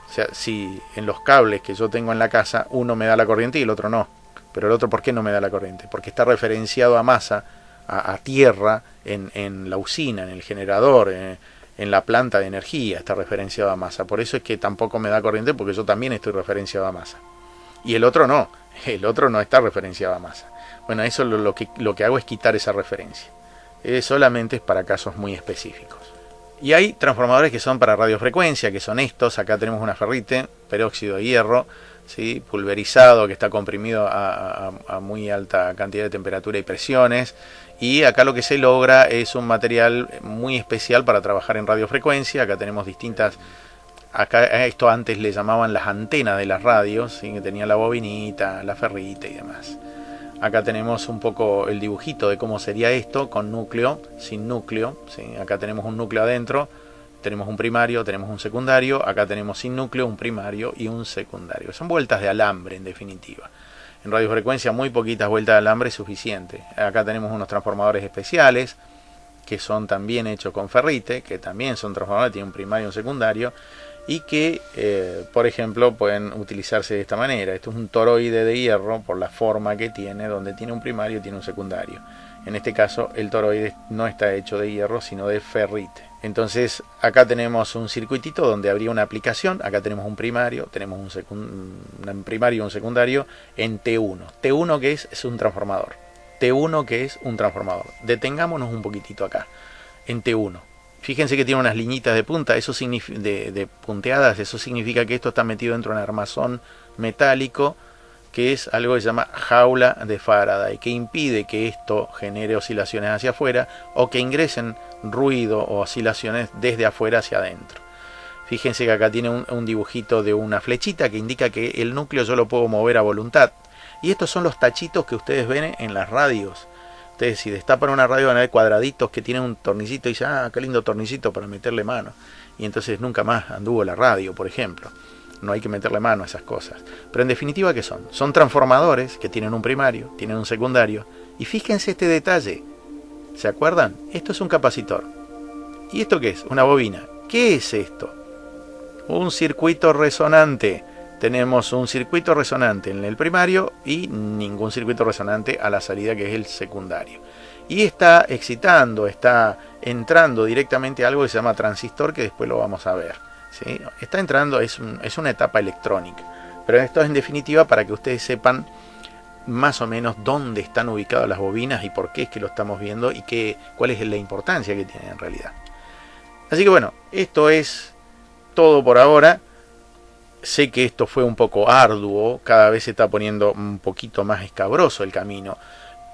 O sea, si en los cables que yo tengo en la casa, uno me da la corriente y el otro no. Pero el otro, ¿por qué no me da la corriente? Porque está referenciado a masa, a tierra, en la usina, en el generador, en la planta de energía, está referenciado a masa. Por eso es que tampoco me da corriente, porque yo también estoy referenciado a masa. Y el otro no está referenciado a masa. Bueno, eso lo que hago es quitar esa referencia. Solamente es para casos muy específicos. Y hay transformadores que son para radiofrecuencia, que son estos. Acá tenemos una ferrite, peróxido de hierro, ¿sí? Pulverizado, que está comprimido a muy alta cantidad de temperatura y presiones. Y acá lo que se logra es un material muy especial para trabajar en radiofrecuencia. Acá tenemos distintas... Acá esto antes le llamaban las antenas de las radios, ¿sí? Que tenía la bobinita, la ferrita y demás. Acá tenemos un poco el dibujito de cómo sería esto, con núcleo, sin núcleo, ¿sí? Acá tenemos un núcleo adentro, tenemos un primario, tenemos un secundario. Acá tenemos sin núcleo, un primario y un secundario. Son vueltas de alambre, en definitiva. En radiofrecuencia muy poquitas vueltas de alambre es suficiente. Acá tenemos unos transformadores especiales, que son también hechos con ferrite, que también son transformadores, tienen un primario y un secundario. y que, por ejemplo, pueden utilizarse de esta manera. Esto es un toroide de hierro por la forma que tiene, donde tiene un primario y tiene un secundario. En este caso, el toroide no está hecho de hierro, sino de ferrite. Entonces, acá tenemos un circuitito donde habría una aplicación. Acá tenemos un primario, tenemos un primario y un secundario en T1. T1 que es un transformador. T1 que es un transformador. Detengámonos un poquitito acá, en T1. Fíjense que tiene unas liñitas de punta, eso de punteadas, eso significa que esto está metido dentro de un armazón metálico, que es algo que se llama jaula de Faraday, que impide que esto genere oscilaciones hacia afuera o que ingresen ruido o oscilaciones desde afuera hacia adentro. Fíjense que acá tiene un dibujito de una flechita que indica que el núcleo yo lo puedo mover a voluntad. Y estos son los tachitos que ustedes ven en las radios. Ustedes si destapan una radio van a ver cuadraditos que tienen un tornillito y dicen, ah, qué lindo tornillito para meterle mano. Y entonces nunca más anduvo la radio, por ejemplo. No hay que meterle mano a esas cosas. Pero en definitiva, ¿qué son? Son transformadores que tienen un primario, tienen un secundario. Y fíjense este detalle. ¿Se acuerdan? Esto es un capacitor. ¿Y esto qué es? Una bobina. ¿Qué es esto? Un circuito resonante. Tenemos un circuito resonante en el primario y ningún circuito resonante a la salida, que es el secundario. Y está excitando, está entrando directamente a algo que se llama transistor, que después lo vamos a ver, ¿sí? Está entrando, es una etapa electrónica. Pero esto es en definitiva para que ustedes sepan más o menos dónde están ubicadas las bobinas y por qué es que lo estamos viendo y cuál es la importancia que tienen en realidad. Así que bueno, esto es todo por ahora. Sé que esto fue un poco arduo, cada vez se está poniendo un poquito más escabroso el camino,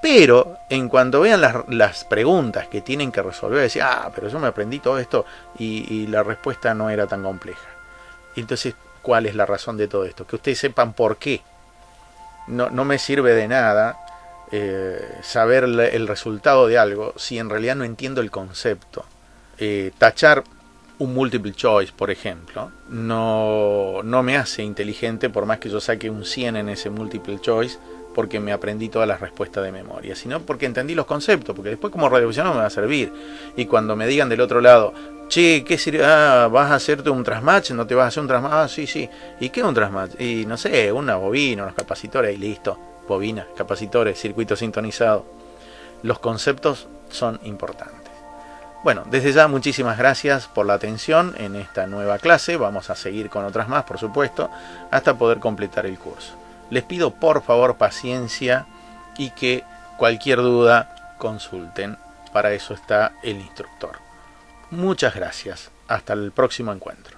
pero en cuanto vean las preguntas que tienen que resolver, decir, ah, pero yo me aprendí todo esto y la respuesta no era tan compleja. Y entonces, ¿cuál es la razón de todo esto? Que ustedes sepan por qué. No me sirve de nada saber el resultado de algo si en realidad no entiendo el concepto. Tachar un multiple choice, por ejemplo, no me hace inteligente por más que yo saque un 100 en ese multiple choice porque me aprendí todas las respuestas de memoria, sino porque entendí los conceptos, porque después como radioaficionado me va a servir. Y cuando me digan del otro lado, che, ¿qué sirve? Ah, ¿vas a hacerte un transmatch? ¿No te vas a hacer un transmatch? Ah, sí. ¿Y qué es un transmatch? Y no sé, una bobina, unos capacitores y listo. Bobina, capacitores, circuito sintonizado. Los conceptos son importantes. Bueno, desde ya muchísimas gracias por la atención en esta nueva clase. Vamos a seguir con otras más, por supuesto, hasta poder completar el curso. Les pido por favor paciencia y que cualquier duda consulten. Para eso está el instructor. Muchas gracias. Hasta el próximo encuentro.